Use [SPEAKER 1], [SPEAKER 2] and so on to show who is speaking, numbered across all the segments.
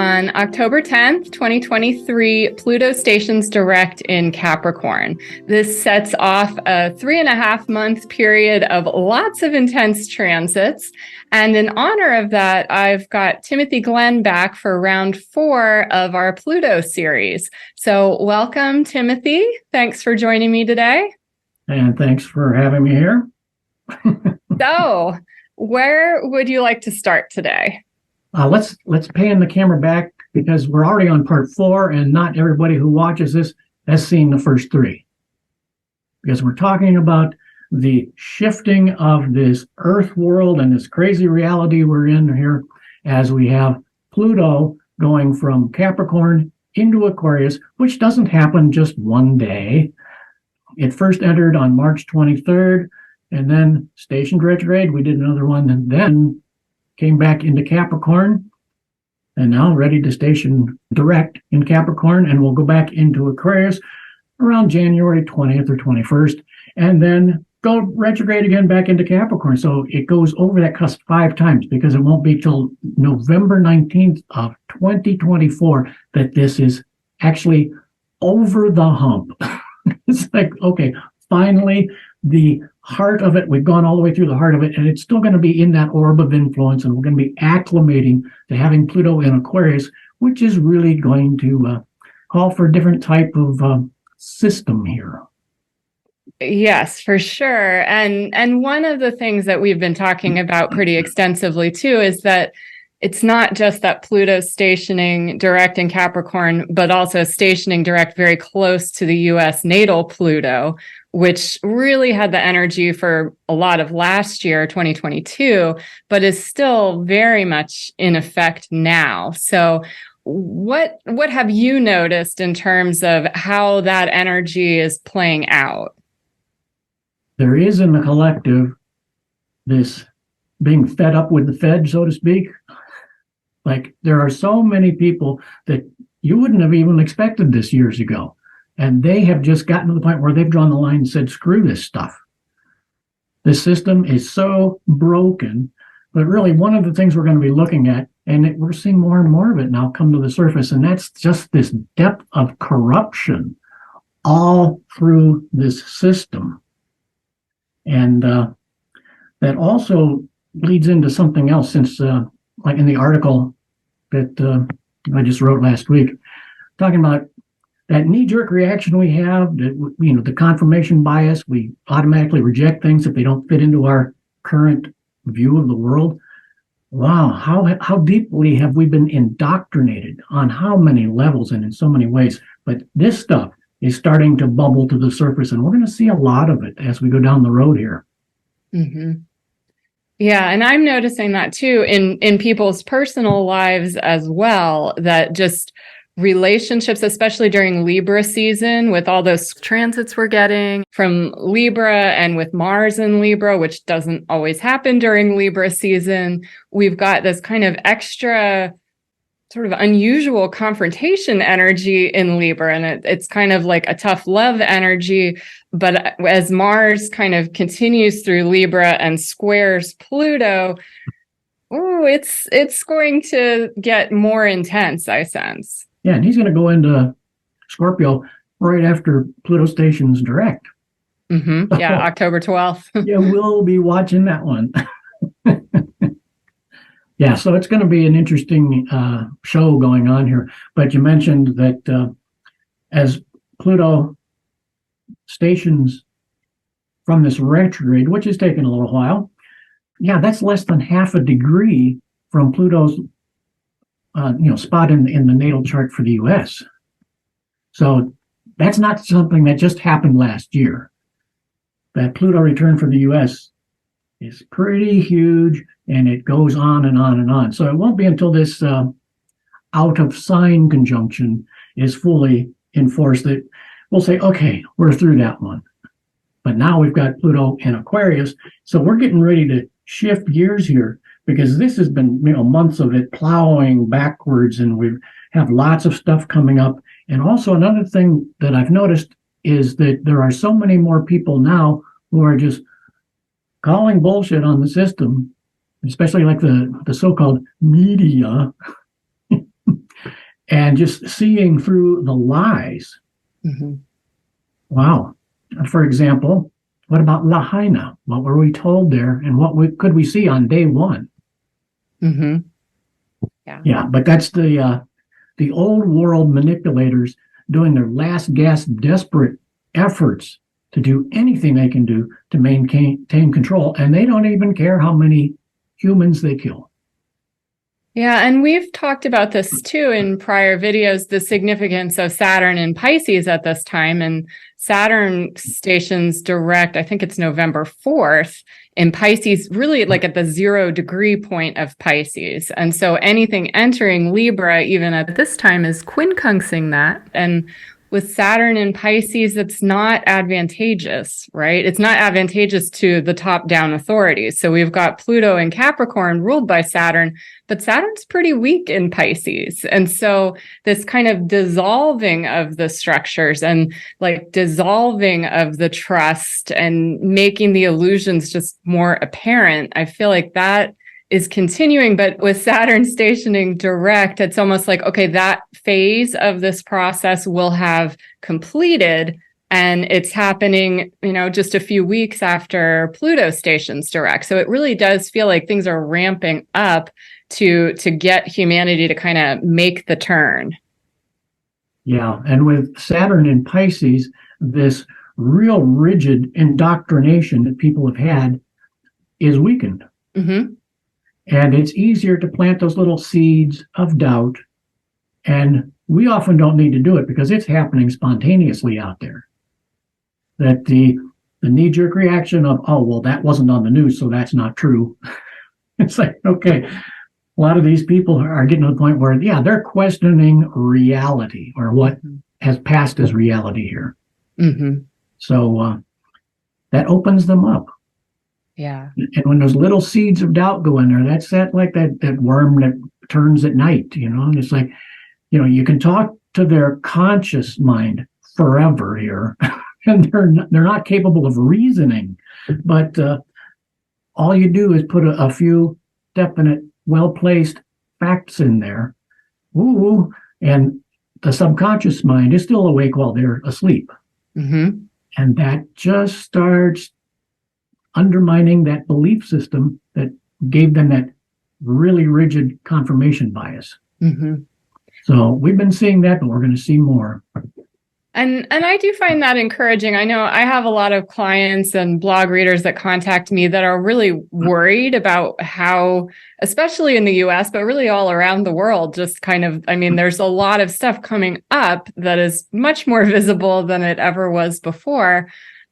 [SPEAKER 1] On October 10th, 2023, Pluto stations direct in Capricorn. This sets off a 3.5-month period of lots of intense transits. And in honor of that, I've got Timothy Glenn back for round 4 of our Pluto series. So welcome, Timothy. Thanks for joining me today.
[SPEAKER 2] And thanks for having me here.
[SPEAKER 1] So, where would you like to start today?
[SPEAKER 2] Let's pan the camera back because we're already on part 4, and not everybody who watches this has seen the first 3. Because we're talking about the shifting of this Earth world and this crazy reality we're in here as we have Pluto going from Capricorn into Aquarius, which doesn't happen just one day. It first entered on March 23rd, and then stationed retrograde. We did another one, and then came back into Capricorn, and now ready to station direct in Capricorn, and we'll go back into Aquarius around January 20th or 21st, and then go retrograde again back into Capricorn. So it goes over that cusp 5 times, because it won't be till November 19th of 2024 that this is actually over the hump. It's like, okay, finally, the heart of it, we've gone all the way through the heart of it, and it's still going to be in that orb of influence, and we're going to be acclimating to having Pluto in Aquarius, which is really going to call for a different type of system here.
[SPEAKER 1] Yes, for sure. And one of the things that we've been talking about pretty extensively too is that it's not just that Pluto's stationing direct in Capricorn, but also stationing direct very close to the US natal Pluto, which really had the energy for a lot of last year, 2022, but is still very much in effect now. So what have you noticed in terms of how that energy is playing out?
[SPEAKER 2] There is in the collective this being fed up with the Fed, so to speak. Like, there are so many people that you wouldn't have even expected this years ago. And they have just gotten to the point where they've drawn the line and said, screw this stuff. This system is so broken. But really, one of the things we're going to be looking at, and we're seeing more and more of it now come to the surface, and that's just this depth of corruption all through this system. And that also leads into something else, since like in the article that I just wrote last week, talking about that knee-jerk reaction we have, that, you know, the confirmation bias, we automatically reject things if they don't fit into our current view of the world. Wow, how deeply have we been indoctrinated on how many levels and in so many ways? But this stuff is starting to bubble to the surface, and we're going to see a lot of it as we go down the road here.
[SPEAKER 1] Mm-hmm. Yeah, and I'm noticing that too in people's personal lives as well, that just relationships, especially during Libra season, with all those transits we're getting from Libra and with Mars in Libra, which doesn't always happen during Libra season, we've got this kind of extra sort of unusual confrontation energy in Libra, and it's kind of like a tough love energy. But as Mars kind of continues through Libra and squares Pluto, it's going to get more intense, I sense.
[SPEAKER 2] Yeah, and he's going to go into Scorpio right after Pluto stations direct.
[SPEAKER 1] Mm-hmm. Yeah, October 12th.
[SPEAKER 2] Yeah, we'll be watching that one. Yeah, so it's going to be an interesting show going on here. But you mentioned that as Pluto stations from this retrograde, which has taken a little while, yeah, that's less than half a degree from Pluto's spot in the natal chart for the US. So that's not something that just happened last year. That Pluto return for the US is pretty huge, and it goes on and on and on. So it won't be until this out of sign conjunction is fully enforced that we'll say, okay, we're through that one. But now we've got Pluto in Aquarius, so we're getting ready to shift gears here, because this has been, months of it plowing backwards, and we have lots of stuff coming up. And also another thing that I've noticed is that there are so many more people now who are just calling bullshit on the system, especially like the so-called media, and just seeing through the lies.
[SPEAKER 1] Mm-hmm.
[SPEAKER 2] Wow. For example, what about Lahaina? What were we told there, and could we see on day one?
[SPEAKER 1] Mm-hmm.
[SPEAKER 2] Yeah, but that's the old world manipulators doing their last gasp, desperate efforts to do anything they can do to maintain control, and they don't even care how many humans they kill.
[SPEAKER 1] Yeah, and we've talked about this too in prior videos, the significance of Saturn in Pisces at this time. And Saturn stations direct, I think it's November 4th in Pisces, really like at the 0 degree point of Pisces. And so anything entering Libra, even at this time, is quincunxing that. And with Saturn in Pisces, it's not advantageous, right? It's not advantageous to the top-down authorities. So we've got Pluto in Capricorn ruled by Saturn, but Saturn's pretty weak in Pisces. And so this kind of dissolving of the structures and like dissolving of the trust and making the illusions just more apparent, I feel like that is continuing. But with Saturn stationing direct, it's almost like, okay, that phase of this process will have completed, and it's happening, just a few weeks after Pluto stations direct. So it really does feel like things are ramping up to get humanity to kind of make the turn.
[SPEAKER 2] Yeah, and with Saturn in Pisces, this real rigid indoctrination that people have had is weakened.
[SPEAKER 1] Mm-hmm.
[SPEAKER 2] And it's easier to plant those little seeds of doubt. And we often don't need to do it because it's happening spontaneously out there. That the knee-jerk reaction of, oh, well, that wasn't on the news, so that's not true. It's like, okay, a lot of these people are getting to the point where, yeah, they're questioning reality or what has passed as reality here.
[SPEAKER 1] Mm-hmm.
[SPEAKER 2] So that opens them up.
[SPEAKER 1] Yeah.
[SPEAKER 2] And when those little seeds of doubt go in there, that's that worm that turns at night, and it's like, you can talk to their conscious mind forever here, and they're not capable of reasoning. But all you do is put a few definite, well-placed facts in there, and the subconscious mind is still awake while they're asleep.
[SPEAKER 1] Mm-hmm.
[SPEAKER 2] And that just starts undermining that belief system that gave them that really rigid confirmation bias.
[SPEAKER 1] Mm-hmm.
[SPEAKER 2] So we've been seeing that, but we're going to see more.
[SPEAKER 1] And I do find that encouraging. I know I have a lot of clients and blog readers that contact me that are really worried about how, especially in the US, but really all around the world, just kind of, there's a lot of stuff coming up that is much more visible than it ever was before.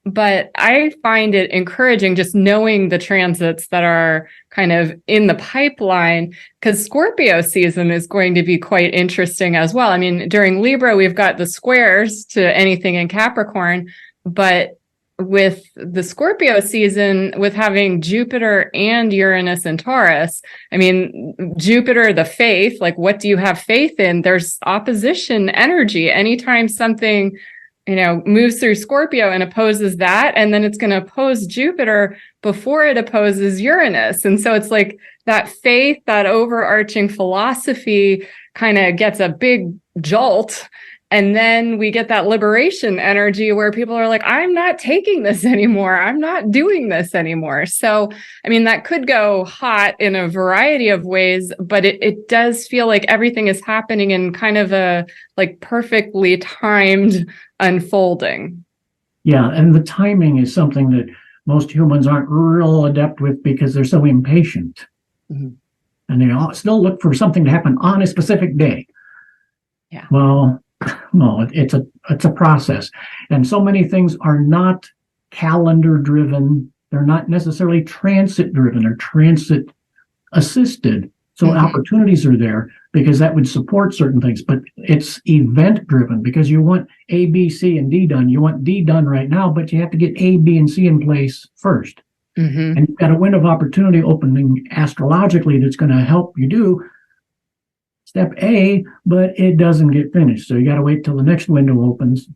[SPEAKER 1] But I find it encouraging just knowing the transits that are kind of in the pipeline, because Scorpio season is going to be quite interesting as well. During Libra, we've got the squares to anything in Capricorn, but with the Scorpio season, with having Jupiter and Uranus in Taurus, Jupiter, the faith, like what do you have faith in? There's opposition energy. Anytime something moves through Scorpio and opposes that, and then it's going to oppose Jupiter before it opposes Uranus. And so it's like that faith, that overarching philosophy kind of gets a big jolt. And then we get that liberation energy where people are like, I'm not taking this anymore. I'm not doing this anymore. So, that could go hot in a variety of ways, but it does feel like everything is happening in kind of a like perfectly timed unfolding.
[SPEAKER 2] Yeah, and the timing is something that most humans aren't real adept with because they're so impatient. Mm-hmm. And they all still look for something to happen on a specific day.
[SPEAKER 1] Yeah.
[SPEAKER 2] Well, no, it's a process. And so many things are not calendar driven. They're not necessarily transit driven. They're transit assisted. So opportunities are there because that would support certain things, but it's event driven because you want A, B, C, and D done. You want D done right now, but you have to get A, B, and C in place first. Mm-hmm. And you've got a window of opportunity opening astrologically that's going to help you do step A, but it doesn't get finished. So you got to wait till the next window opens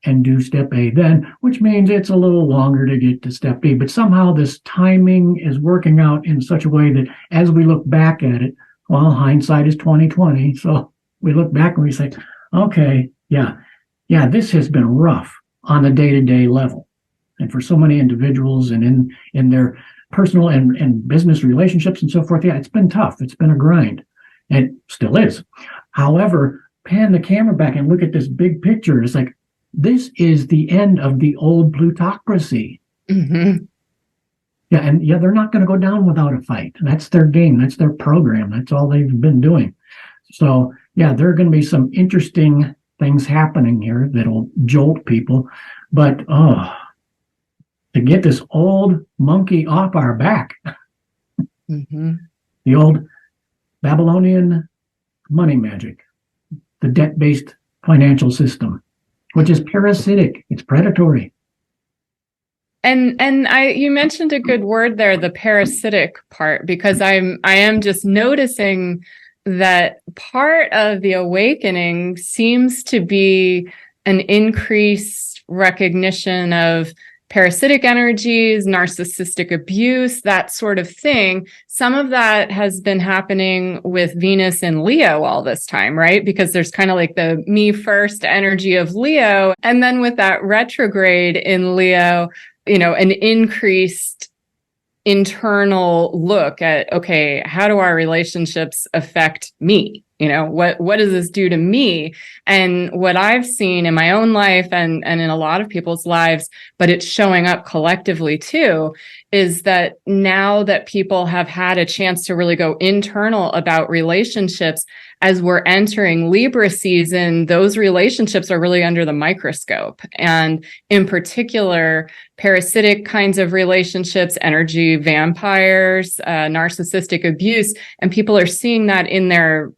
[SPEAKER 2] and do step A then, which means it's a little longer to get to step B. But somehow this timing is working out in such a way that as we look back at it, well, hindsight is 20/20. So we look back and we say, okay, yeah, this has been rough on a day-to-day level. And for so many individuals and in their personal and business relationships and so forth, yeah, it's been tough. It's been a grind. And it still is. However, pan the camera back and look at this big picture. It's like, this is the end of the old plutocracy.
[SPEAKER 1] Mm-hmm.
[SPEAKER 2] Yeah, and they're not going to go down without a fight. That's their game. That's their program. That's all they've been doing. So, yeah, there are going to be some interesting things happening here that'll jolt people. But, to get this old monkey off our back,
[SPEAKER 1] Mm-hmm.
[SPEAKER 2] the old Babylonian money magic, the debt-based financial system, which is parasitic. It's predatory.
[SPEAKER 1] And you mentioned a good word there, the parasitic part, because I am just noticing that part of the awakening seems to be an increased recognition of parasitic energies, narcissistic abuse, that sort of thing. Some of that has been happening with Venus in Leo all this time, right? Because there's kind of like the me first energy of Leo. And then with that retrograde in Leo, an increased internal look at, okay, how do our relationships affect me? What does this do to me? And what I've seen in my own life and in a lot of people's lives, but it's showing up collectively too, is that now that people have had a chance to really go internal about relationships, as we're entering Libra season, those relationships are really under the microscope. And in particular, parasitic kinds of relationships, energy vampires, narcissistic abuse, and people are seeing that in their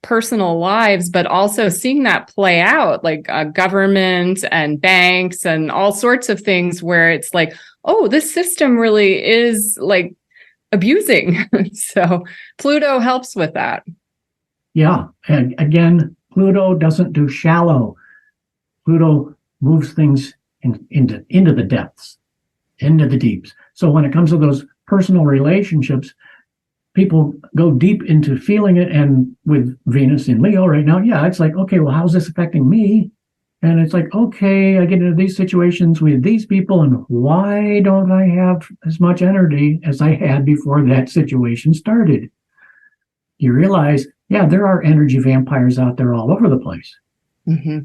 [SPEAKER 1] personal lives, but also seeing that play out like government and banks and all sorts of things where it's like, oh, this system really is like abusing. So Pluto helps with that.
[SPEAKER 2] Yeah. And again, Pluto doesn't do shallow. Pluto moves things into the depths, into the deeps. So when it comes to those personal relationships, people go deep into feeling it. And with Venus in Leo right now, yeah, it's like, okay, well, how's this affecting me? And it's like, okay, I get into these situations with these people, and why don't I have as much energy as I had before that situation started? You realize, yeah, there are energy vampires out there all over the place.
[SPEAKER 1] Mm-hmm.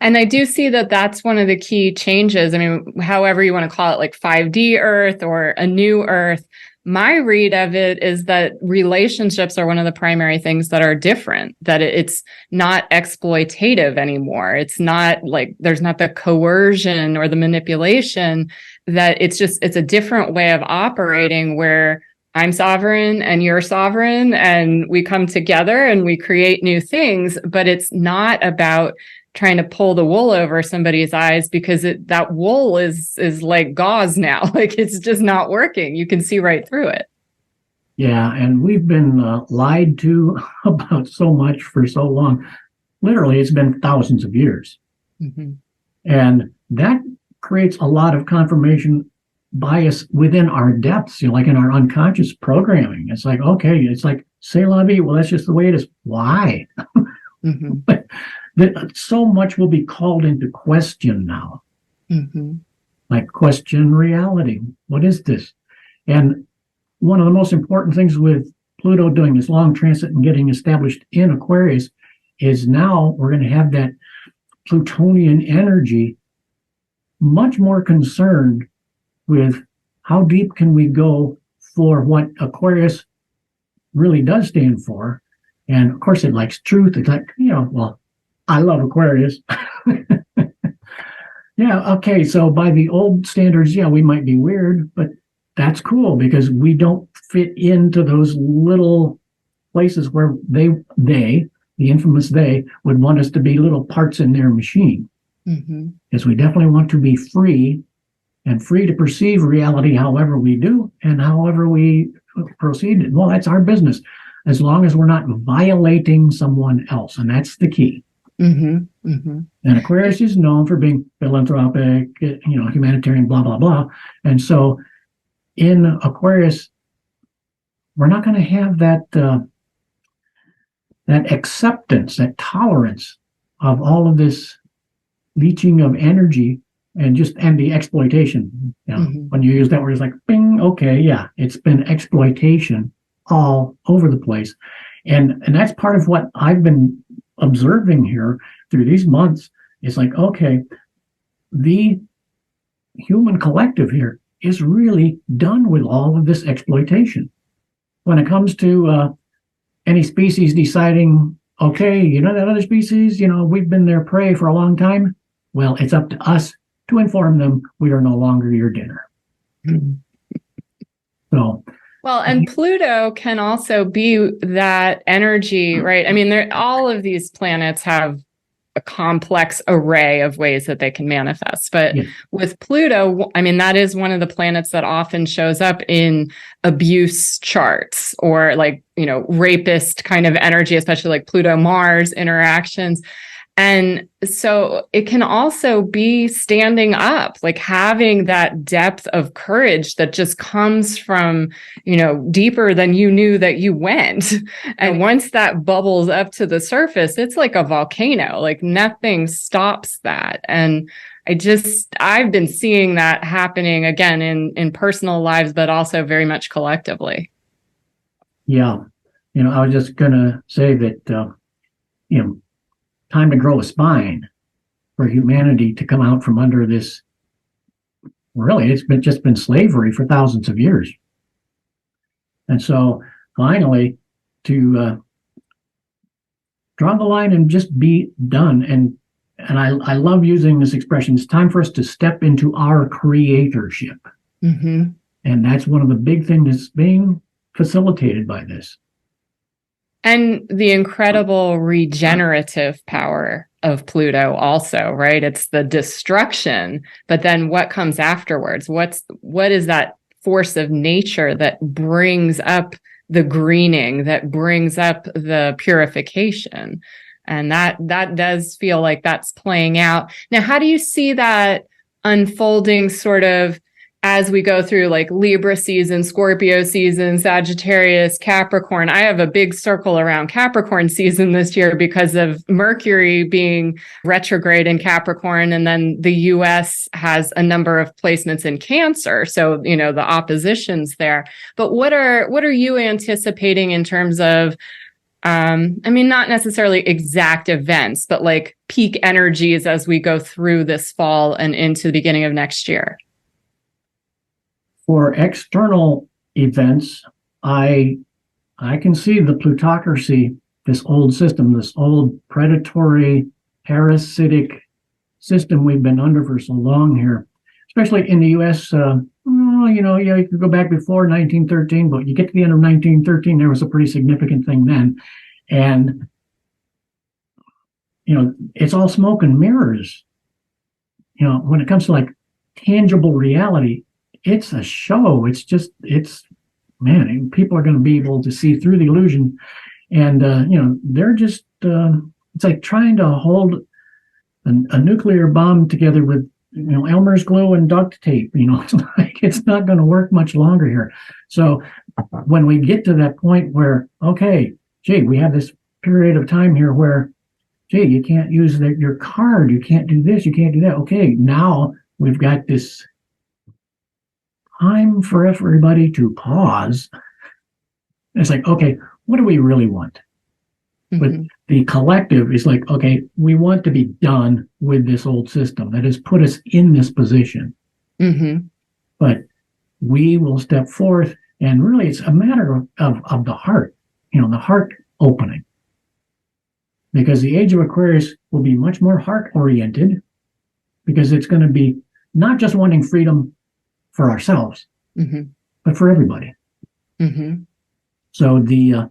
[SPEAKER 1] And I do see that that's one of the key changes. I mean, however you want to call it, like 5D Earth or a new Earth, my read of it is that relationships are one of the primary things that are different, that it's not exploitative anymore. It's not like there's not the coercion or the manipulation, that it's a different way of operating where I'm sovereign and you're sovereign and we come together and we create new things, but it's not about trying to pull the wool over somebody's eyes, because that wool is like gauze now. Like it's just not working. You can see right through it.
[SPEAKER 2] Yeah, and we've been lied to about so much for so long. Literally, it's been thousands of years.
[SPEAKER 1] Mm-hmm.
[SPEAKER 2] And that creates a lot of confirmation bias within our depths, like in our unconscious programming. It's like, okay, it's like, c'est la vie. Well, that's just the way it is. Why?
[SPEAKER 1] Mm-hmm.
[SPEAKER 2] But that so much will be called into question now.
[SPEAKER 1] Mm-hmm.
[SPEAKER 2] Like, question reality. What is this? And one of the most important things with Pluto doing this long transit and getting established in Aquarius is now we're going to have that Plutonian energy much more concerned with how deep can we go for what Aquarius really does stand for. And of course, it likes truth. It's like, well, I love Aquarius. Yeah, okay, so by the old standards, yeah, we might be weird, but that's cool because we don't fit into those little places where they, the infamous they, would want us to be little parts in their machine.
[SPEAKER 1] Mm-hmm.
[SPEAKER 2] Because we definitely want to be free and free to perceive reality however we do and however we proceed. Well, that's our business, as long as we're not violating someone else. And that's the key.
[SPEAKER 1] Mm-hmm. Mm-hmm.
[SPEAKER 2] And Aquarius is known for being philanthropic, humanitarian, blah, blah, blah. And so in Aquarius, we're not going to have that that acceptance, that tolerance of all of this leaching of energy and the exploitation. When you use that word, it's like, bing, okay, yeah, it's been exploitation all over the place. And that's part of what I've been observing here through these months. It's like, okay, the human collective here is really done with all of this exploitation. When it comes to any species deciding, okay, that other species, we've been their prey for a long time. Well, it's up to us to inform them we are no longer your dinner. So,
[SPEAKER 1] well, and Pluto can also be that energy, right? I mean, all of these planets have a complex array of ways that they can manifest. But with Pluto, I mean, that is one of the planets that often shows up in abuse charts or rapist kind of energy, especially like Pluto-Mars interactions. And so it can also be standing up, like having that depth of courage that just comes from, deeper than you knew that you went. And once that bubbles up to the surface, it's like a volcano, like nothing stops that. And I've been seeing that happening again in personal lives, but also very much collectively.
[SPEAKER 2] Yeah. I was just going to say that, time to grow a spine for humanity to come out from under this. Really, it's just been slavery for thousands of years. And so finally, to draw the line and just be done. And I love using this expression. It's time for us to step into our creatorship. And that's one of the big things that's being facilitated by this.
[SPEAKER 1] And the incredible regenerative power of Pluto also, right? It's the destruction, but then what comes afterwards? What is that force of nature that brings up the greening, that brings up the purification? And that does feel like that's playing out. Now, how do you see that unfolding sort of as we go through like Libra season, Scorpio season, Sagittarius, Capricorn? I have a big circle around Capricorn season this year because of Mercury being retrograde in Capricorn. And then the US has a number of placements in Cancer. So, the oppositions there. But what are you anticipating in terms of, not necessarily exact events, but like peak energies as we go through this fall and into the beginning of next year?
[SPEAKER 2] For external events, I can see the plutocracy, this old system, this old predatory, parasitic system we've been under for so long here, especially in the US. You could go back before 1913, but you get to the end of 1913, there was a pretty significant thing then. And, it's all smoke and mirrors. When it comes to like tangible reality, it's a show. People are going to be able to see through the illusion. And, they're just, it's like trying to hold a nuclear bomb together with, Elmer's glue and duct tape. It's like, it's not going to work much longer here. So when we get to that point where, okay, we have this period of time here where, you can't use your card. You can't do this. You can't do that. Okay, now we've got this time for everybody to pause. It's like, okay, what do we really want? But the collective is like, okay, we want to be done with this old system that has put us in this position. But we will step forth, and really it's a matter of the heart, the heart opening. Because the age of Aquarius will be much more heart-oriented, because it's going to be not just wanting freedom for ourselves, but for everybody. So the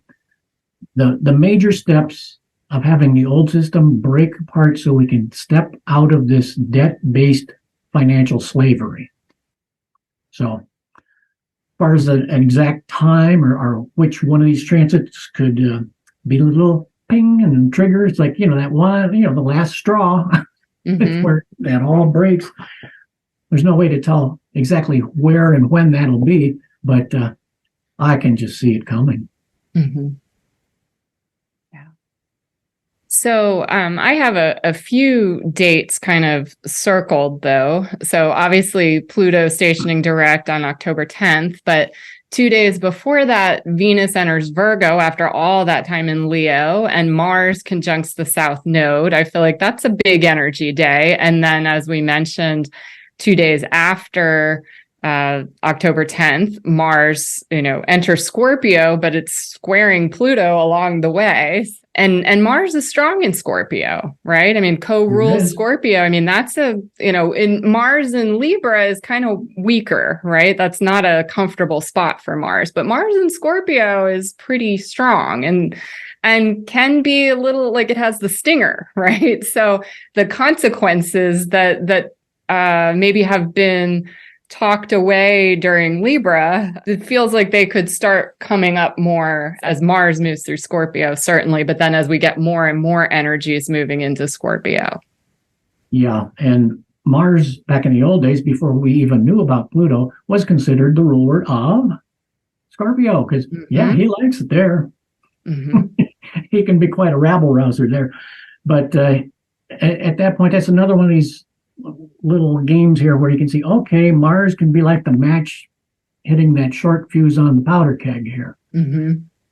[SPEAKER 2] major steps of having the old system break apart so we can step out of this debt-based financial slavery. So as far as an exact time or which one of these transits could be a little ping and trigger, it's like, that one, the last straw, it's where that all breaks. There's no way to tell exactly where and when that'll be, but I can just see it coming.
[SPEAKER 1] Yeah. So I have a few dates kind of circled, though. So obviously Pluto stationing direct on October 10th, but 2 days before that, Venus enters Virgo after all that time in Leo, and Mars conjuncts the South Node. I feel like that's a big energy day. And then, as we mentioned, 2 days after October 10th, Mars, enters Scorpio, but it's squaring Pluto along the way. And Mars is strong in Scorpio, right? I mean, co-rules Scorpio. I mean, that's in Mars in Libra is kind of weaker, right? That's not a comfortable spot for Mars, but Mars in Scorpio is pretty strong and can be a little like it has the stinger, right? So the consequences that maybe have been talked away during Libra, it feels like they could start coming up more as Mars moves through Scorpio, certainly, but then as we get more and more energies moving into Scorpio.
[SPEAKER 2] Yeah, and Mars, back in the old days, before we even knew about Pluto, was considered the ruler of Scorpio, because, he likes it there. He can be quite a rabble-rouser there. But at that point, that's another one of these little games here where you can see, okay, Mars can be like the match hitting that short fuse on the powder keg here.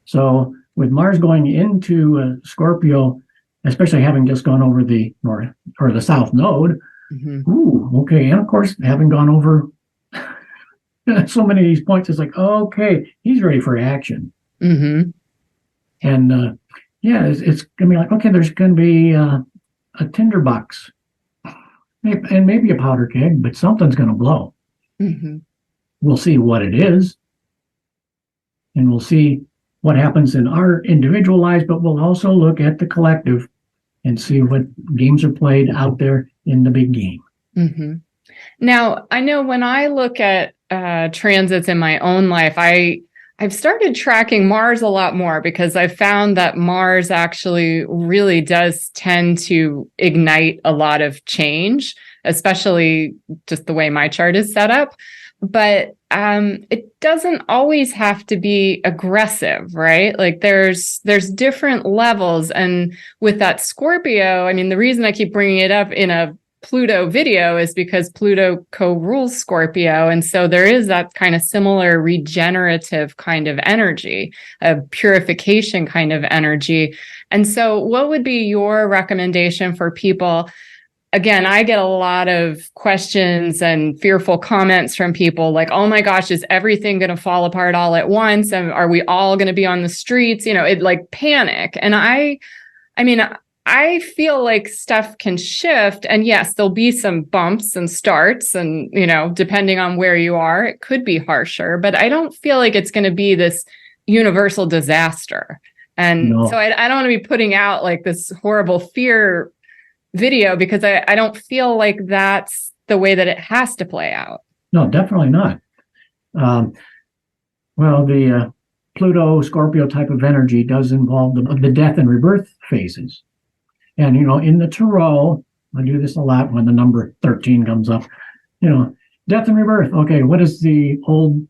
[SPEAKER 2] So with Mars going into Scorpio, especially having just gone over the north or the south node, okay, and of course having gone over so many of these points, it's like, okay, he's ready for action. And it's gonna be like, okay, there's gonna be a tinderbox and maybe a powder keg, but something's going to blow. We'll see what it is, and we'll see what happens in our individual lives, but we'll also look at the collective and see what games are played out there in the big game.
[SPEAKER 1] Now, I know when I look at transits in my own life, I've started tracking Mars a lot more because I found that Mars actually really does tend to ignite a lot of change, especially just the way my chart is set up. But it doesn't always have to be aggressive, right? Like there's different levels. And with that Scorpio, I mean, the reason I keep bringing it up in a Pluto video is because Pluto co-rules Scorpio. And so there is that kind of similar regenerative kind of energy, a purification kind of energy. And so what would be your recommendation for people? Again, I get a lot of questions and fearful comments from people like, oh my gosh, is everything going to fall apart all at once? And are we all going to be on the streets? It like panic. And I mean, I feel like stuff can shift, and yes, there'll be some bumps and starts, and depending on where you are, it could be harsher, but I don't feel like it's going to be this universal disaster. And so I don't want to be putting out like this horrible fear video because I don't feel like that's the way that it has to play out.
[SPEAKER 2] No, definitely not. Well, the Pluto Scorpio type of energy does involve the death and rebirth phases. And, in the tarot, I do this a lot when the number 13 comes up, death and rebirth. Okay, what does the old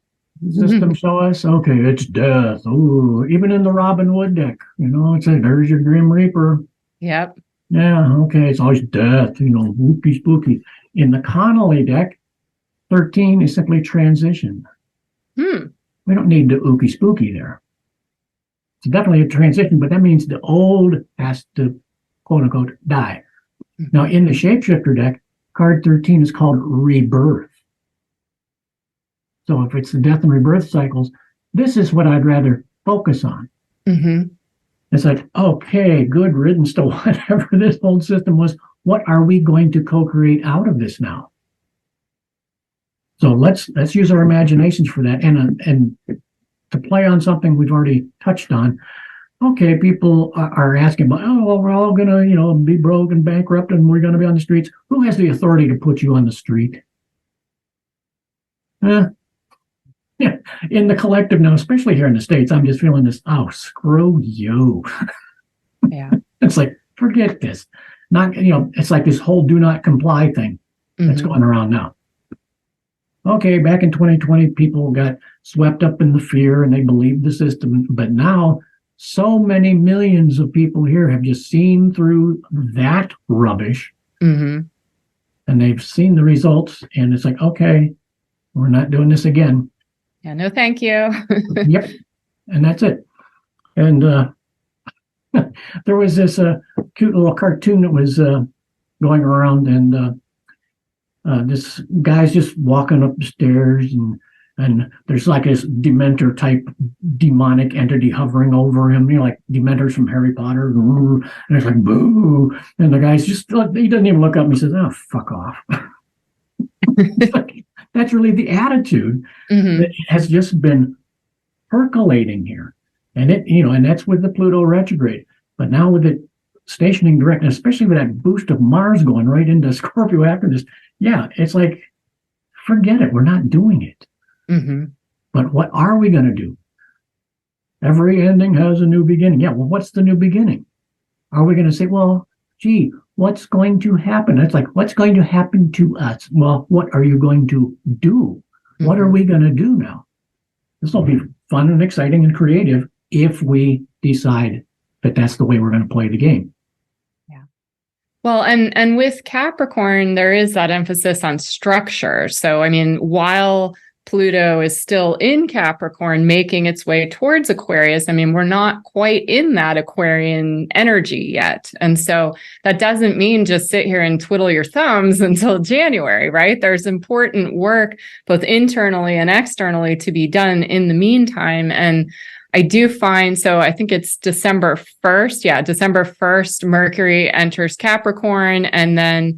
[SPEAKER 2] system show us? Okay, it's death. Ooh, even in the Robin Hood deck, it's like, there's your Grim Reaper.
[SPEAKER 1] Yep.
[SPEAKER 2] Yeah, okay, it's always death, whoopie spooky. In the Connolly deck, 13 is simply transition. We don't need the ookie spooky there. It's definitely a transition, but that means the old has to quote unquote die. Now in the shapeshifter deck, card 13 is called rebirth. So if it's the death and rebirth cycles, this is what I'd rather focus on. It's like, okay, good riddance to whatever this old system was. What are we going to co-create out of this now? So let's use our imaginations for that, and to play on something we've already touched on. Okay, people are asking about, we're all going to, be broke and bankrupt and we're going to be on the streets. Who has the authority to put you on the street? Yeah, in the collective now, especially here in the States, I'm just feeling this, screw you.
[SPEAKER 1] Yeah.
[SPEAKER 2] It's like, forget this. Not, it's like this whole do not comply thing that's going around now. Okay, back in 2020, people got swept up in the fear and they believed the system, but now so many millions of people here have just seen through that rubbish,
[SPEAKER 1] Mm-hmm.
[SPEAKER 2] and they've seen the results, and it's like, okay, we're not doing this again.
[SPEAKER 1] Yeah, no, thank you.
[SPEAKER 2] Yep. And that's it. And there was this cute little cartoon that was going around, and this guy's just walking up the stairs, and there's like this Dementor type demonic entity hovering over him, like Dementors from Harry Potter. And it's like, boo. And the guy's just, he doesn't even look up and he says, oh, fuck off. Like, that's really the attitude that has just been percolating here. And and that's with the Pluto retrograde. But now with it stationing direct, and especially with that boost of Mars going right into Scorpio after this, yeah, it's like, forget it. We're not doing it.
[SPEAKER 1] Mm-hmm.
[SPEAKER 2] But what are we going to do? Every ending has a new beginning. Yeah, well, what's the new beginning? Are we going to say, well, gee, what's going to happen? It's like, what's going to happen to us? Well, what are you going to do? Mm-hmm. What are we going to do now? This will be fun and exciting and creative if we decide that that's the way we're going to play the game.
[SPEAKER 1] Yeah. Well, and with Capricorn, there is that emphasis on structure. So, I mean, while Pluto is still in Capricorn, making its way towards Aquarius, I mean, we're not quite in that Aquarian energy yet. And so that doesn't mean just sit here and twiddle your thumbs until January, right? There's important work, both internally and externally, to be done in the meantime. And I do find, so I think it's December 1st. Yeah, December 1st, Mercury enters Capricorn, and then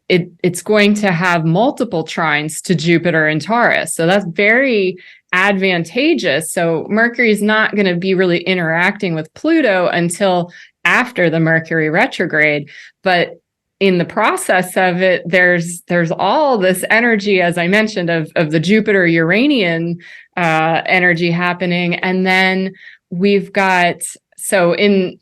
[SPEAKER 1] it's going to have multiple trines to Jupiter and Taurus. So that's very advantageous. So Mercury is not going to be really interacting with Pluto until after the Mercury retrograde. But in the process of it, there's all this energy, as I mentioned, of the Jupiter Uranian energy happening. And then we've got, so in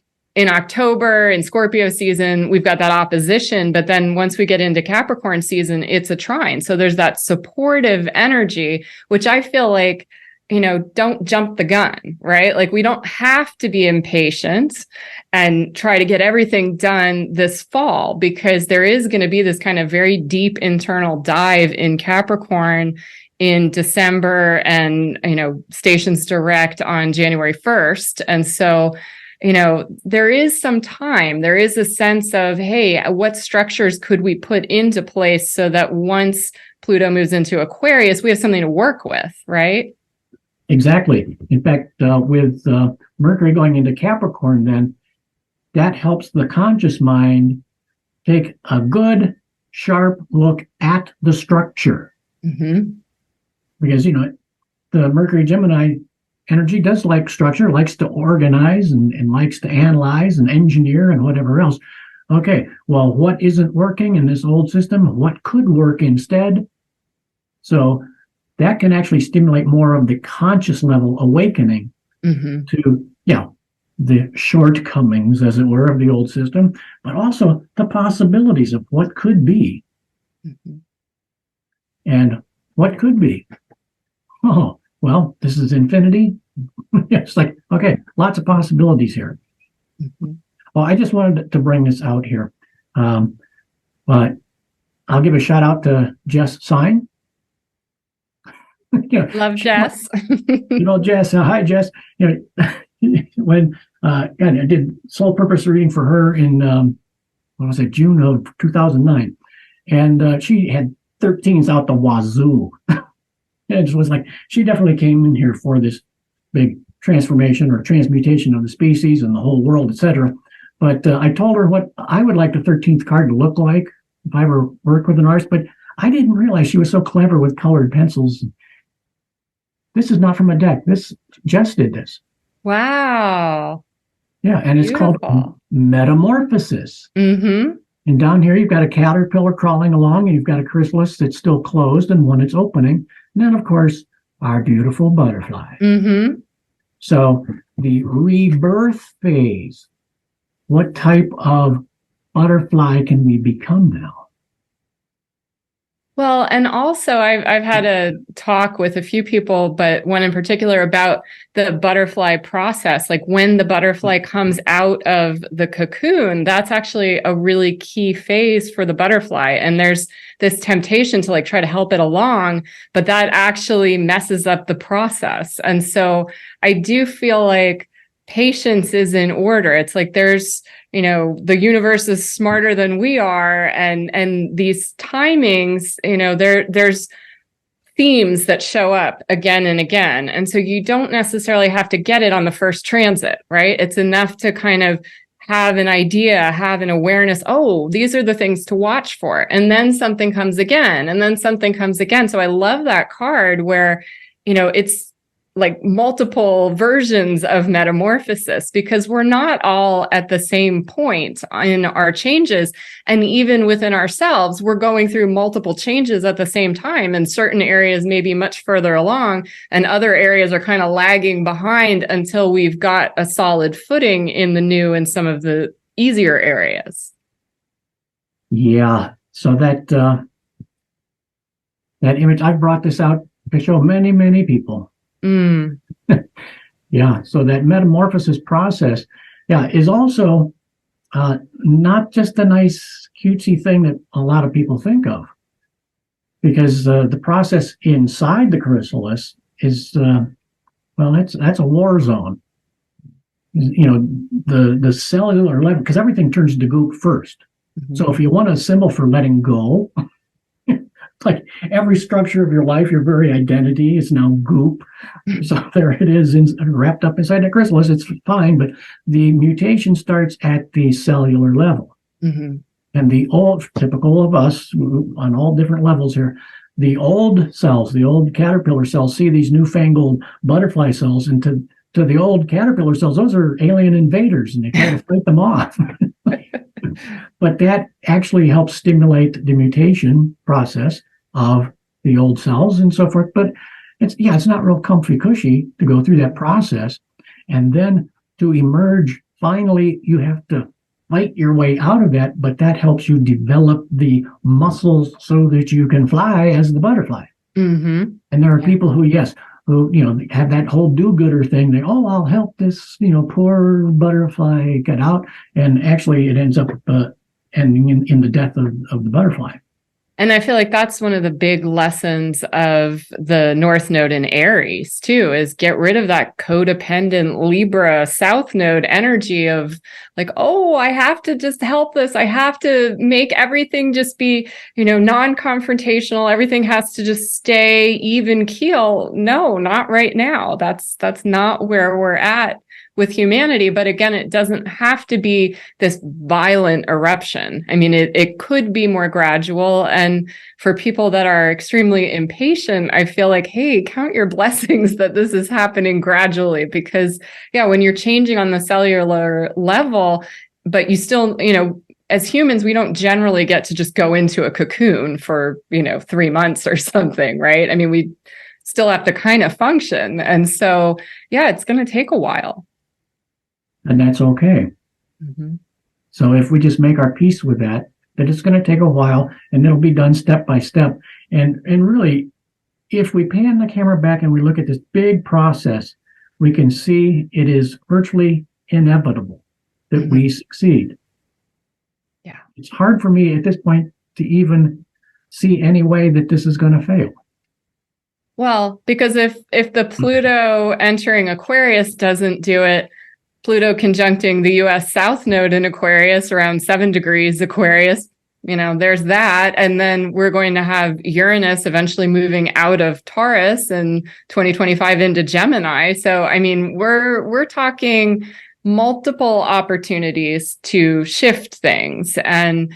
[SPEAKER 1] October, in Scorpio season, we've got that opposition. But then once we get into Capricorn season, it's a trine. So there's that supportive energy, which I feel like, don't jump the gun, right? Like, we don't have to be impatient and try to get everything done this fall, because there is going to be this kind of very deep internal dive in Capricorn in December, and, stations direct on January 1st. And so, there is some time, there is a sense of, hey, what structures could we put into place so that once Pluto moves into Aquarius, we have something to work with, right?
[SPEAKER 2] Exactly. In fact, with Mercury going into Capricorn, then that helps the conscious mind take a good, sharp look at the structure. Mm-hmm. Because, the Mercury Gemini energy does like structure, likes to organize and likes to analyze and engineer and whatever else. Okay, well, what isn't working in this old system? What could work instead? So that can actually stimulate more of the conscious level awakening to, the shortcomings, as it were, of the old system, but also the possibilities of what could be. Mm-hmm. And what could be? Oh, well, this is infinity. It's like, okay, lots of possibilities here. Mm-hmm. Well, I just wanted to bring this out here. But I'll give a shout out to Jess Sign.
[SPEAKER 1] Love Jess.
[SPEAKER 2] Jess. Hi, Jess. When I did soul purpose reading for her in June of 2009, and she had 13s out the wazoo. And it was like, she definitely came in here for this big transformation or transmutation of the species and the whole world, etc. But I told her what I would like the 13th card to look like if I ever worked with an artist, but I didn't realize she was so clever with colored pencils. This is not from a deck. Jess did this.
[SPEAKER 1] Wow.
[SPEAKER 2] Yeah, and it's
[SPEAKER 1] Beautiful.
[SPEAKER 2] called Metamorphosis. Mm-hmm. And down here, you've got a caterpillar crawling along, and you've got a chrysalis that's still closed and one that's opening. And then, of course, our beautiful butterfly. Mm-hmm. So the rebirth phase, what type of butterfly can we become now?
[SPEAKER 1] Well, and also I've had a talk with a few people, but one in particular about the butterfly process. Like when the butterfly comes out of the cocoon, that's actually a really key phase for the butterfly. And there's this temptation to like try to help it along, but that actually messes up the process. And so I do feel like patience is in order. It's like there's, the universe is smarter than we are, and these timings, there's themes that show up again and again, and so you don't necessarily have to get it on the first transit, right? It's enough to kind of have an idea, have an awareness. Oh, these are the things to watch for, and then something comes again, and then something comes again. So I love that card where it's like multiple versions of metamorphosis, because we're not all at the same point in our changes. And even within ourselves, we're going through multiple changes at the same time. And certain areas may be much further along, and other areas are kind of lagging behind until we've got a solid footing in the new and some of the easier areas.
[SPEAKER 2] Yeah. So that image, I've brought this out to show many, many people. Yeah, so that metamorphosis process, is also not just a nice cutesy thing that a lot of people think of, because the process inside the chrysalis is that's a war zone. The cellular level, because everything turns to goop first. Mm-hmm. So if you want a symbol for letting go, like every structure of your life, your very identity is now goop. So there it is, wrapped up inside the chrysalis. It's fine, but the mutation starts at the cellular level. Mm-hmm. And the old, typical of us on all different levels here, the old cells, the old caterpillar cells, see these newfangled butterfly cells, and to the old caterpillar cells, those are alien invaders, and they try to fight them off. But that actually helps stimulate the mutation process of the old cells and so forth. But it's not real comfy cushy to go through that process. And then to emerge, finally, you have to fight your way out of that, but that helps you develop the muscles so that you can fly as the butterfly. Mm-hmm. And there are people who have that whole do-gooder thing. I'll help this, poor butterfly get out. And actually it ends up ending in the death of the butterfly.
[SPEAKER 1] And I feel like that's one of the big lessons of the North Node in Aries too, is get rid of that codependent Libra South Node energy of like, I have to just help this. I have to make everything just be, non-confrontational. Everything has to just stay even keel. No, not right now. That's not where we're at with humanity. But again, it doesn't have to be this violent eruption. I mean, it could be more gradual. And for people that are extremely impatient, I feel like, hey, count your blessings that this is happening gradually, because when you're changing on the cellular level, but you still, as humans, we don't generally get to just go into a cocoon for, 3 months or something, right? I mean, we still have to kind of function. And so, it's going to take a while.
[SPEAKER 2] And that's okay. Mm-hmm. So if we just make our peace with that it's going to take a while, and it'll be done step by step. And really, if we pan the camera back and we look at this big process, we can see it is virtually inevitable that we succeed. Yeah. It's hard for me at this point to even see any way that this is going to fail.
[SPEAKER 1] Well, because if the Pluto entering Aquarius doesn't do it, Pluto conjuncting the US South Node in Aquarius around 7 degrees Aquarius, there's that. And then we're going to have Uranus eventually moving out of Taurus in 2025 into Gemini. So, I mean, we're talking multiple opportunities to shift things. And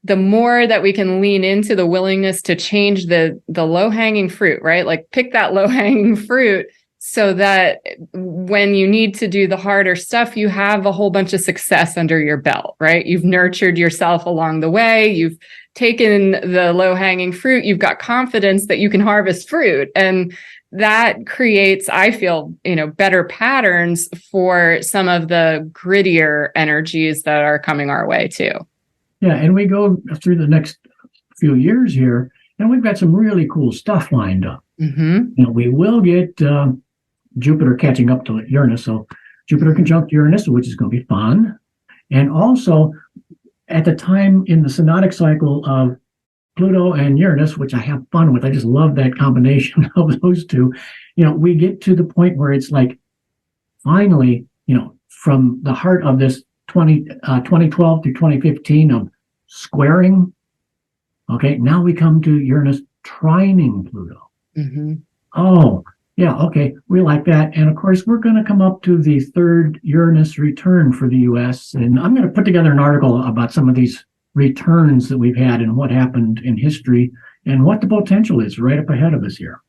[SPEAKER 1] the more that we can lean into the willingness to change the low-hanging fruit, right? Like pick that low-hanging fruit, so that when you need to do the harder stuff, you have a whole bunch of success under your belt, right? You've nurtured yourself along the way. You've taken the low-hanging fruit. You've got confidence that you can harvest fruit. And that creates, I feel, better patterns for some of the grittier energies that are coming our way too.
[SPEAKER 2] Yeah, and we go through the next few years here, And we've got some really cool stuff lined up. We will get Jupiter catching up to Uranus. So Jupiter conjunct Uranus, which is going to be fun. And also at the time in the synodic cycle of Pluto and Uranus, which I have fun with, I just love that combination of those two. We get to the point where it's like, finally, from the heart of this 2012 to 2015 of squaring, okay, now we come to Uranus trining Pluto. Oh, yeah, okay, we like that. And of course, we're going to come up to the third Uranus return for the US. And I'm going to put together an article about some of these returns that we've had and what happened in history and what the potential is right up ahead of us here.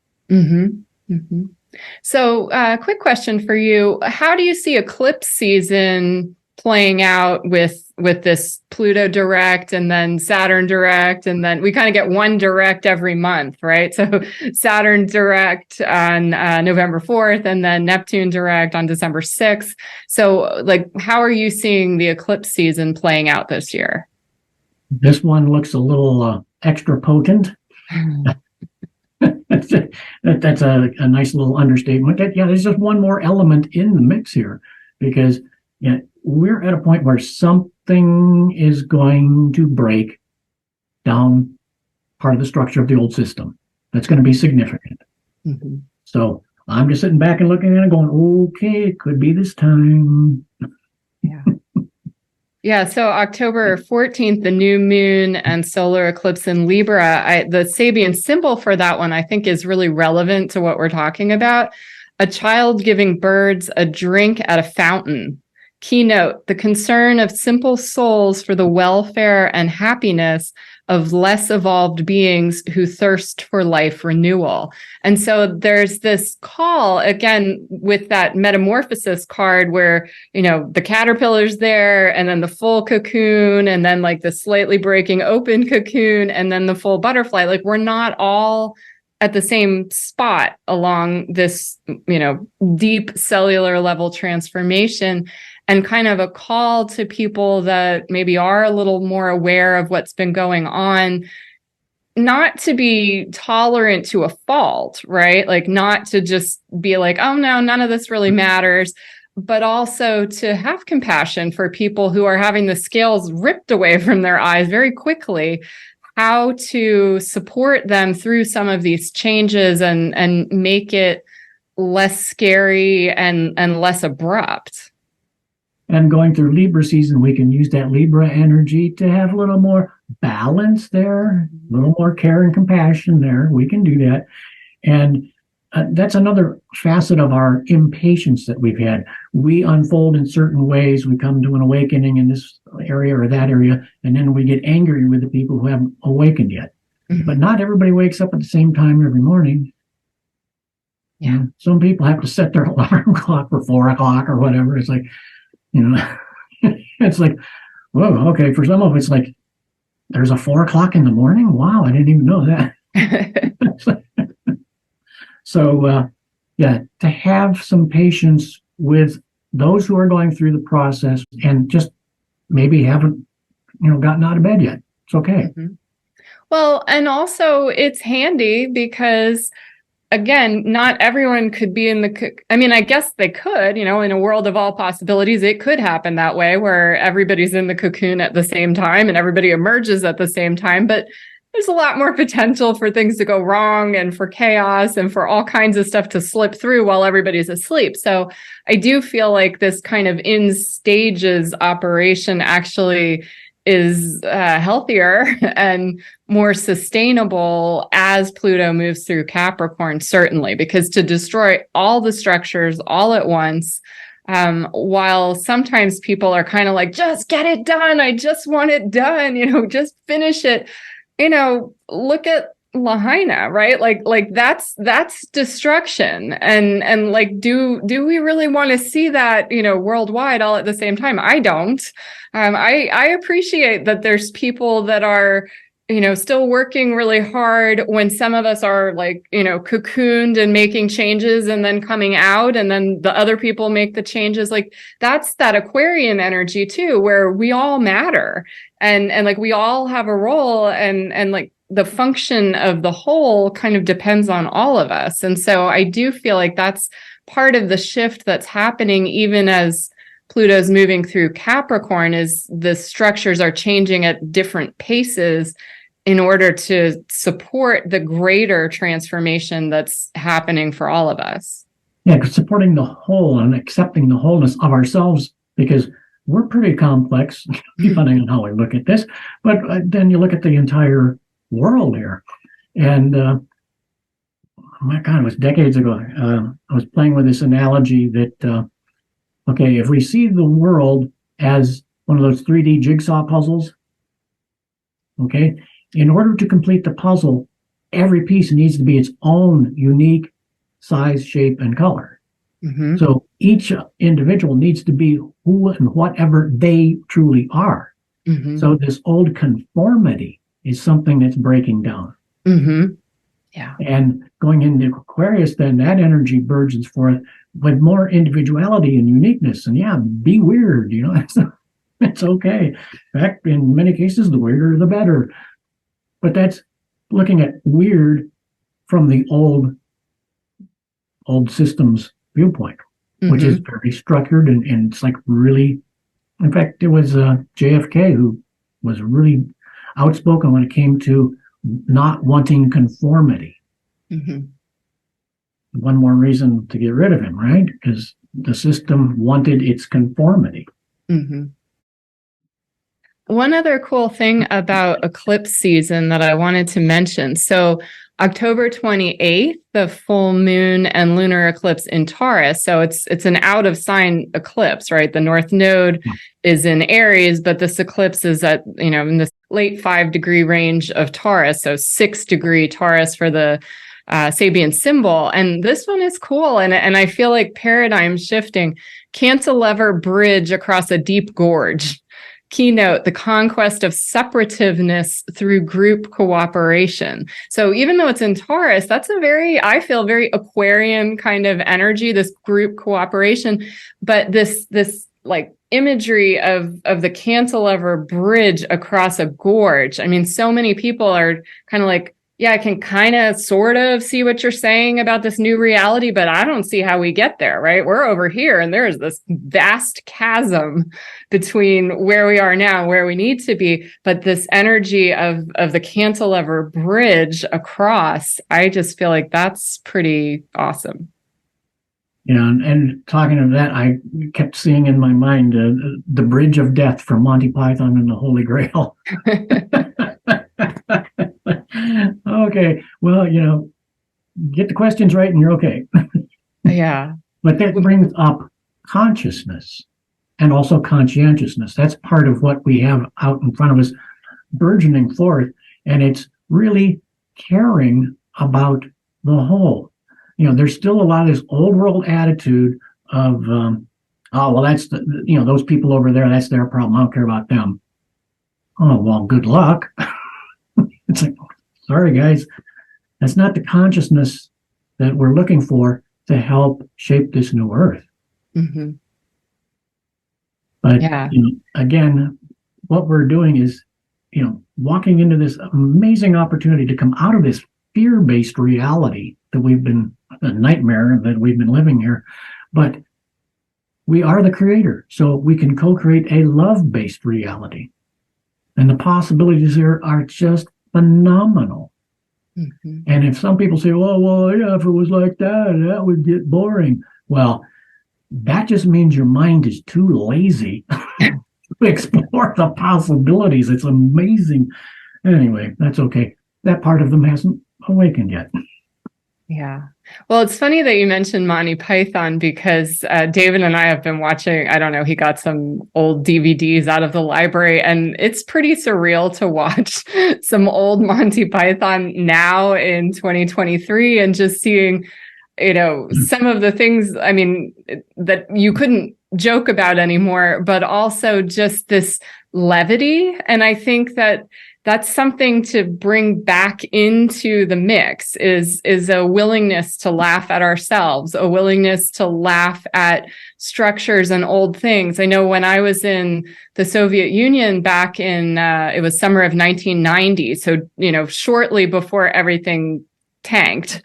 [SPEAKER 1] So, quick question for you. How do you see eclipse season playing out with this Pluto direct and then Saturn direct, and then we kind of get one direct every month, right? So Saturn direct on November 4th, and then Neptune direct on December 6th. So, like, how are you seeing the eclipse season playing out this year?
[SPEAKER 2] This one looks a little extra potent. That's a nice little understatement. There's just one more element in the mix here, because we're at a point where something is going to break down part of the structure of the old system. That's going to be significant. So I'm just sitting back and looking at it going, okay, it could be this time.
[SPEAKER 1] Yeah, so October 14th, the new moon and solar eclipse in Libra, the Sabian symbol for that one, I think, is really relevant to what we're talking about. A child giving birds a drink at a fountain. Keynote, the concern of simple souls for the welfare and happiness of less evolved beings who thirst for life renewal. And so there's this call, again, with that metamorphosis card where, the caterpillar's there, and then the full cocoon, and then like the slightly breaking open cocoon, and then the full butterfly. Like, we're not all at the same spot along this, deep cellular level transformation. And kind of a call to people that maybe are a little more aware of what's been going on, not to be tolerant to a fault, right? Like, not to just be like, oh no, none of this really matters, but also to have compassion for people who are having the scales ripped away from their eyes very quickly, how to support them through some of these changes and make it less scary and less abrupt.
[SPEAKER 2] And going through Libra season, we can use that Libra energy to have a little more balance there, a little more care and compassion there. We can do that. And that's another facet of our impatience that we've had. We unfold in certain ways. We come to an awakening in this area or that area, and then we get angry with the people who haven't awakened yet. But not everybody wakes up at the same time every morning. Yeah. Some people have to set their alarm clock for 4 o'clock or whatever. It's like, it's like, whoa, okay. For some of it's like, there's a 4 o'clock in the morning. Wow, I didn't even know that. So, to have some patience with those who are going through the process and just maybe haven't, gotten out of bed yet. It's okay.
[SPEAKER 1] Well, and also it's handy because, again, not everyone could be in I guess they could, in a world of all possibilities, it could happen that way where everybody's in the cocoon at the same time and everybody emerges at the same time. But there's a lot more potential for things to go wrong and for chaos and for all kinds of stuff to slip through while everybody's asleep. So I do feel like this kind of in stages operation actually is healthier and more sustainable as Pluto moves through Capricorn, certainly, because to destroy all the structures all at once, while sometimes people are kind of like, just get it done. I just want it done, just finish it. Look at Lahaina, right? Like that's destruction. And like, do we really want to see that, worldwide all at the same time? I don't. I appreciate that there's people that are, still working really hard when some of us are like, cocooned and making changes and then coming out, and then the other people make the changes. Like, that's that Aquarian energy too, where we all matter and like we all have a role, and like the function of the whole kind of depends on all of us. And so I do feel like that's part of the shift that's happening, even as Pluto's moving through Capricorn, is the structures are changing at different paces in order to support the greater transformation that's happening for all of us.
[SPEAKER 2] Yeah, supporting the whole and accepting the wholeness of ourselves, because we're pretty complex, depending on how we look at this. But then you look at the entire world here. And my God, it was decades ago. I was playing with this analogy that, okay, if we see the world as one of those 3D jigsaw puzzles, okay, in order to complete the puzzle, every piece needs to be its own unique size, shape, and color.
[SPEAKER 1] Mm-hmm.
[SPEAKER 2] So each individual needs to be who and whatever they truly are.
[SPEAKER 1] Mm-hmm.
[SPEAKER 2] So this old conformity is something that's breaking down.
[SPEAKER 1] Mm-hmm. Yeah.
[SPEAKER 2] And going into Aquarius, then that energy burgeons forth with more individuality and uniqueness. And yeah, be weird, it's okay. In fact, in many cases, the weirder, the better. But that's looking at weird from the old systems viewpoint,
[SPEAKER 1] Mm-hmm.
[SPEAKER 2] which is very structured and it's like really, in fact, it was JFK who was really outspoken when it came to not wanting conformity.
[SPEAKER 1] Mm-hmm.
[SPEAKER 2] One more reason to get rid of him, right? Because the system wanted its conformity.
[SPEAKER 1] Mm-hmm. One other cool thing about eclipse season that I wanted to mention. So October 28th, the full moon and lunar eclipse in Taurus. So it's an out of sign eclipse, right? The North Node is in Aries, but this eclipse is at, in the late 5-degree range of Taurus. So 6-degree Taurus for the Sabian symbol. And this one is cool. And I feel like paradigm shifting, cantilever bridge across a deep gorge. Keynote, the conquest of separativeness through group cooperation. So even though it's in Taurus, that's I feel very Aquarian kind of energy, this group cooperation. But this like imagery of the cantilever bridge across a gorge. I mean, so many people are kind of like, yeah, I can kind of sort of see what you're saying about this new reality, but I don't see how we get there, right? We're over here and there's this vast chasm between where we are now and where we need to be. But this energy of the cantilever bridge across, I just feel like that's pretty awesome.
[SPEAKER 2] Yeah, and talking of that, I kept seeing in my mind the Bridge of Death from Monty Python and the Holy Grail. Okay, well, get the questions right and you're okay.
[SPEAKER 1] Yeah.
[SPEAKER 2] But that brings up consciousness and also conscientiousness. That's part of what we have out in front of us, burgeoning forth, and it's really caring about the whole. There's still a lot of this old world attitude of, oh, well, that's those people over there, that's their problem. I don't care about them. Oh, well, good luck. It's like, sorry, guys, that's not the consciousness that we're looking for to help shape this new earth.
[SPEAKER 1] Mm-hmm.
[SPEAKER 2] But,
[SPEAKER 1] yeah.
[SPEAKER 2] Again, what we're doing is, walking into this amazing opportunity to come out of this fear-based reality that a nightmare that we've been living here. But we are the creator, so we can co-create a love-based reality. And the possibilities there are just phenomenal. Mm-hmm. And if some people say, well, yeah, if it was like that would get boring. Well, that just means your mind is too lazy to explore the possibilities. It's amazing. Anyway, that's okay. That part of them hasn't awakened yet.
[SPEAKER 1] Yeah. Well, it's funny that you mentioned Monty Python because David and I have been watching, I don't know, he got some old DVDs out of the library and it's pretty surreal to watch some old Monty Python now in 2023 and just seeing, some of the things, I mean, that you couldn't joke about anymore, but also just this levity. And I think that that's something to bring back into the mix is a willingness to laugh at ourselves, a willingness to laugh at structures and old things. I know when I was in the Soviet Union back in, it was summer of 1990. So, shortly before everything tanked,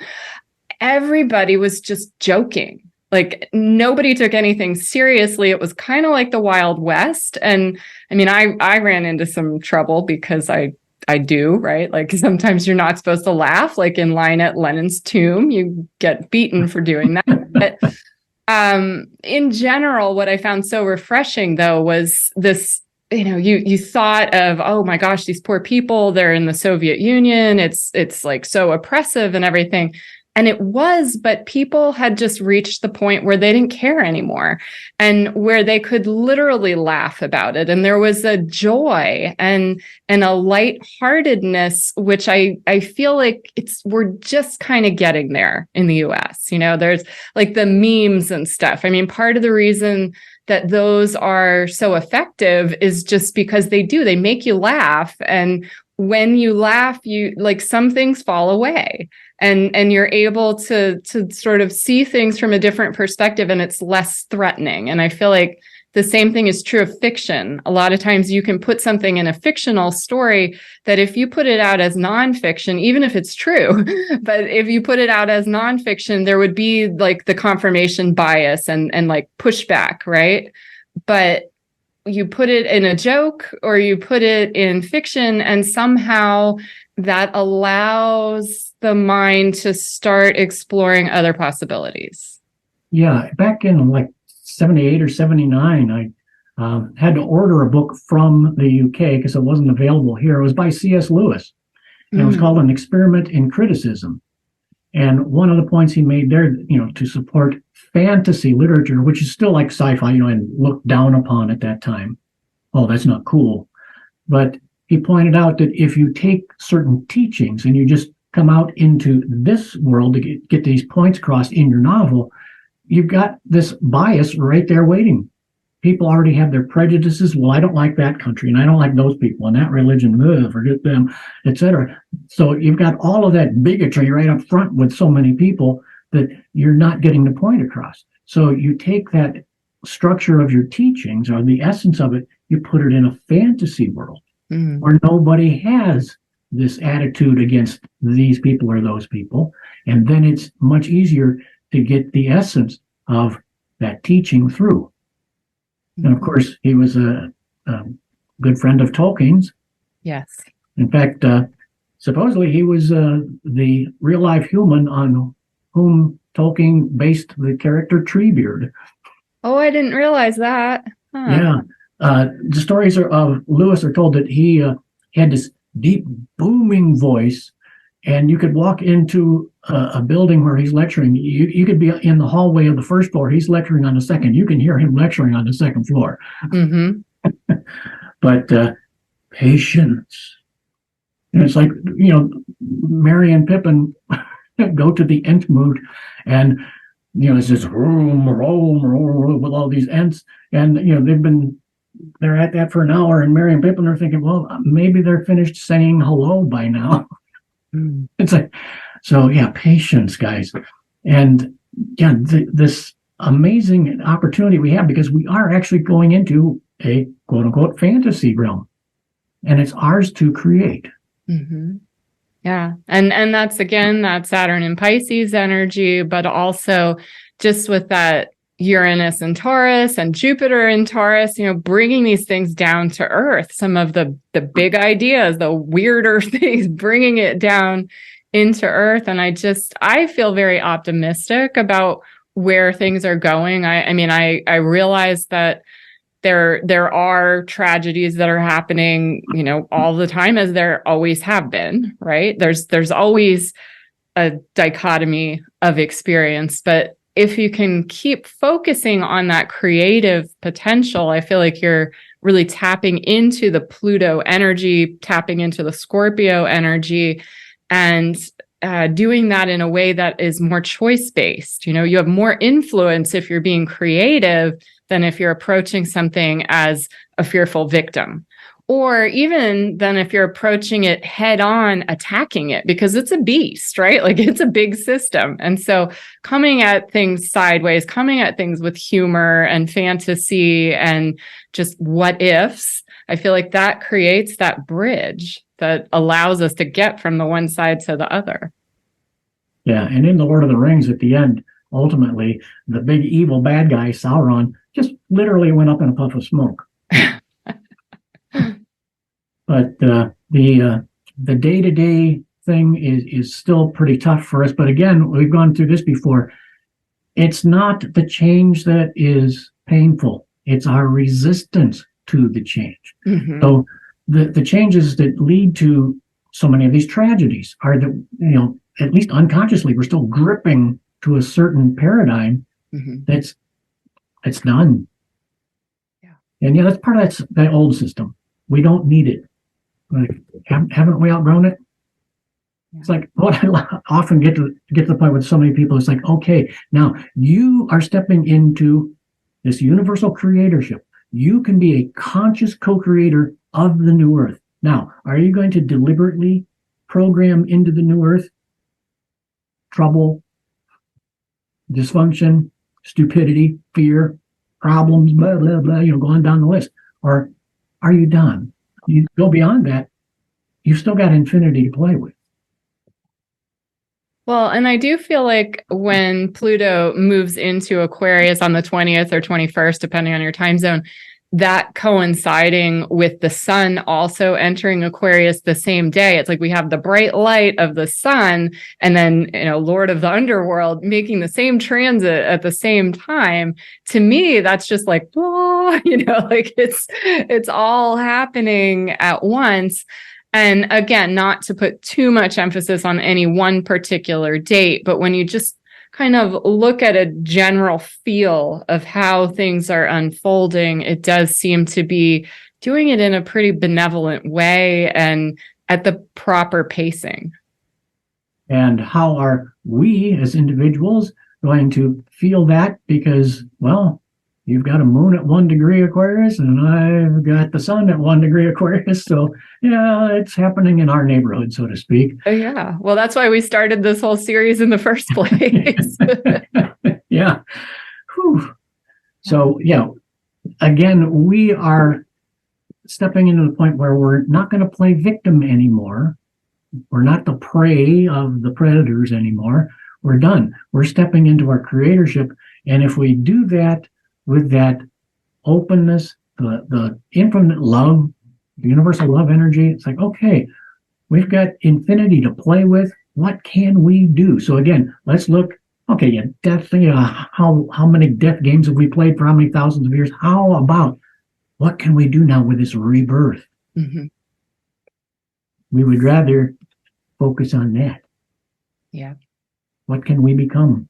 [SPEAKER 1] everybody was just joking. Like nobody took anything seriously. It was kind of like the Wild West. And I mean, I ran into some trouble because I do, right? Like sometimes you're not supposed to laugh, like in line at Lenin's tomb, you get beaten for doing that. But in general, what I found so refreshing though was this, you thought of, oh my gosh, these poor people, they're in the Soviet Union. It's like so oppressive and everything. And it was, but people had just reached the point where they didn't care anymore and where they could literally laugh about it. And there was a joy and a lightheartedness, which I feel like we're just kind of getting there in the US. There's like the memes and stuff. I mean, part of the reason that those are so effective is just because they make you laugh. And when you laugh, you like some things fall away. And you're able to sort of see things from a different perspective, and it's less threatening. And I feel like the same thing is true of fiction. A lot of times you can put something in a fictional story that if you put it out as nonfiction, even if it's true, but if you put it out as nonfiction, there would be like the confirmation bias and like pushback, right? But you put it in a joke or you put it in fiction, and somehow that allows the mind to start exploring other possibilities.
[SPEAKER 2] Yeah, back in like 78 or 79, I had to order a book from the UK because it wasn't available here. It was by C.S. Lewis, and it was called An Experiment in Criticism. And one of the points he made there, to support fantasy literature, which is still like sci-fi, and looked down upon at that time. Oh, that's not cool. But he pointed out that if you take certain teachings and you just come out into this world to get these points across in your novel, you've got this bias right there waiting. People already have their prejudices. Well, I don't like that country, and I don't like those people, and that religion, forget them, etc. So you've got all of that bigotry right up front with so many people that you're not getting the point across. So you take that structure of your teachings, or the essence of it, you put it in a fantasy world where nobody has this attitude against these people or those people. And then it's much easier to get the essence of that teaching through. And of course, he was a good friend of Tolkien's.
[SPEAKER 1] Yes.
[SPEAKER 2] In fact, supposedly he was the real life human on whom Tolkien based the character Treebeard.
[SPEAKER 1] Oh, I didn't realize that. Huh.
[SPEAKER 2] Yeah. The stories of Lewis are told that he had this deep booming voice, and you could walk into a building where he's lecturing. You could be in the hallway of the first floor. He's lecturing on the second. You can hear him lecturing on the second floor. But patience. And it's like, Merry and Pippin go to the Ent mood, and it's just room with all these Ents, and they're at that for an hour, and Merry and Pippin are thinking, well, maybe they're finished saying hello by now. It's like, so yeah, patience, guys. And yeah, this amazing opportunity we have, because we are actually going into a quote unquote fantasy realm, and it's ours to create.
[SPEAKER 1] Yeah. And that's, again, that Saturn and Pisces energy, but also just with that Uranus and Taurus and Jupiter in Taurus, bringing these things down to earth, some of the big ideas, the weirder things, bringing it down into earth. And I feel very optimistic about where things are going. I realize that there are tragedies that are happening, all the time, as there always have been, right? There's always a dichotomy of experience, but if you can keep focusing on that creative potential, I feel like you're really tapping into the Pluto energy, tapping into the Scorpio energy, and doing that in a way that is more choice-based. You have more influence if you're being creative than if you're approaching something as a fearful victim, Or even then, if you're approaching it head on, attacking it, because it's a beast, right? Like it's a big system. And so coming at things sideways, coming at things with humor and fantasy and just what ifs, I feel like that creates that bridge that allows us to get from the one side to the other.
[SPEAKER 2] Yeah. And in the Lord of the Rings at the end, ultimately, the big evil bad guy, Sauron, just literally went up in a puff of smoke. But the day-to-day thing is still pretty tough for us. But again, we've gone through this before. It's not the change that is painful. It's our resistance to the change. Mm-hmm. So the changes that lead to so many of these tragedies are that, at least unconsciously, we're still gripping to a certain paradigm that's done. Yeah. And that's part of that old system. We don't need it. Like, haven't we outgrown it? Yeah. It's like what I often get to the point with so many people. It's like, okay, now you are stepping into this universal creatorship. You can be a conscious co-creator of the new earth. Now, are you going to deliberately program into the new earth trouble, dysfunction, stupidity, fear, problems, blah, blah, blah, going down the list? Or are you done? You go beyond that, you've still got infinity to play with.
[SPEAKER 1] Well, and I do feel like when Pluto moves into Aquarius on the 20th or 21st, depending on your time zone, that coinciding with the sun also entering Aquarius the same day. It's like we have the bright light of the sun and then, Lord of the Underworld making the same transit at the same time. To me, that's just like, like it's all happening at once. And again, not to put too much emphasis on any one particular date, but when you just kind of look at a general feel of how things are unfolding, it does seem to be doing it in a pretty benevolent way and at the proper pacing.
[SPEAKER 2] And how are we as individuals going to feel that? Because, you've got a moon at 1 degree Aquarius and I've got the sun at 1 degree Aquarius. So it's happening in our neighborhood, so to speak.
[SPEAKER 1] Oh, yeah. Well, that's why we started this whole series in the first place.
[SPEAKER 2] Yeah. Whew. So, again, we are stepping into the point where we're not going to play victim anymore. We're not the prey of the predators anymore. We're done. We're stepping into our creatorship. And if we do that with that openness, the infinite love, the universal love energy, it's like, okay, we've got infinity to play with. What can we do? So again, let's look. Okay, how many death games have we played for how many thousands of years? How about what can we do now with this rebirth? Mm-hmm. We would rather focus on that.
[SPEAKER 1] Yeah.
[SPEAKER 2] What can we become?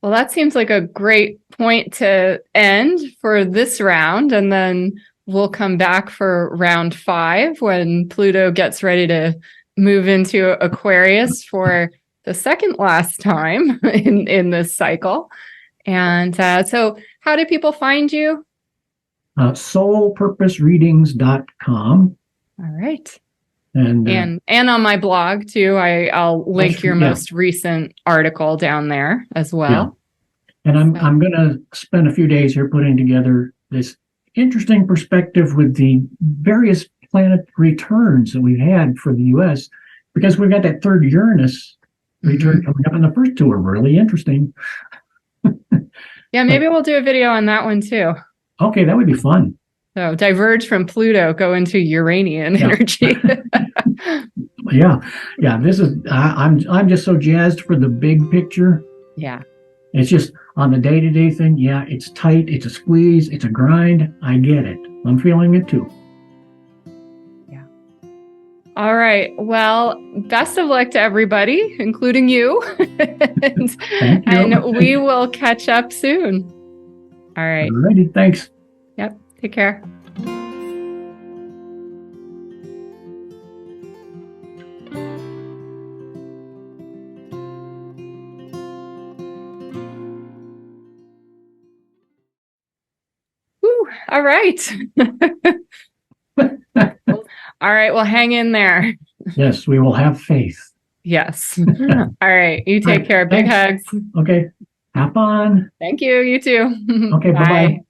[SPEAKER 1] Well, that seems like a great point to end for this round. And then we'll come back for round 5 when Pluto gets ready to move into Aquarius for the second last time in this cycle. And so how do people find you?
[SPEAKER 2] Soulpurposereadings.com.
[SPEAKER 1] All right.
[SPEAKER 2] And
[SPEAKER 1] on my blog too, I'll link your most recent article down there as well.
[SPEAKER 2] Yeah. And I'm going to spend a few days here putting together this interesting perspective with the various planet returns that we've had for the US, because we've got that third Uranus return coming up, and the first 2 are really interesting.
[SPEAKER 1] Yeah, maybe we'll do a video on that one too.
[SPEAKER 2] Okay, that would be fun.
[SPEAKER 1] So diverge from Pluto, go into Uranian energy.
[SPEAKER 2] Yeah. This is I'm just so jazzed for the big picture.
[SPEAKER 1] Yeah.
[SPEAKER 2] It's just on the day-to-day thing. Yeah, it's tight. It's a squeeze. It's a grind. I get it. I'm feeling it too.
[SPEAKER 1] Yeah. All right. Well, best of luck to everybody, including you.
[SPEAKER 2] Thank you.
[SPEAKER 1] And we will catch up soon. All right.
[SPEAKER 2] Alrighty. Thanks.
[SPEAKER 1] Yep. Take care. Woo, all right. All right. Well, hang in there.
[SPEAKER 2] Yes, we will have faith.
[SPEAKER 1] Yes. All right. You take
[SPEAKER 2] right,
[SPEAKER 1] care. Big
[SPEAKER 2] thanks.
[SPEAKER 1] hugs.
[SPEAKER 2] Okay. Have fun.
[SPEAKER 1] Thank you. You too.
[SPEAKER 2] Okay, bye-bye.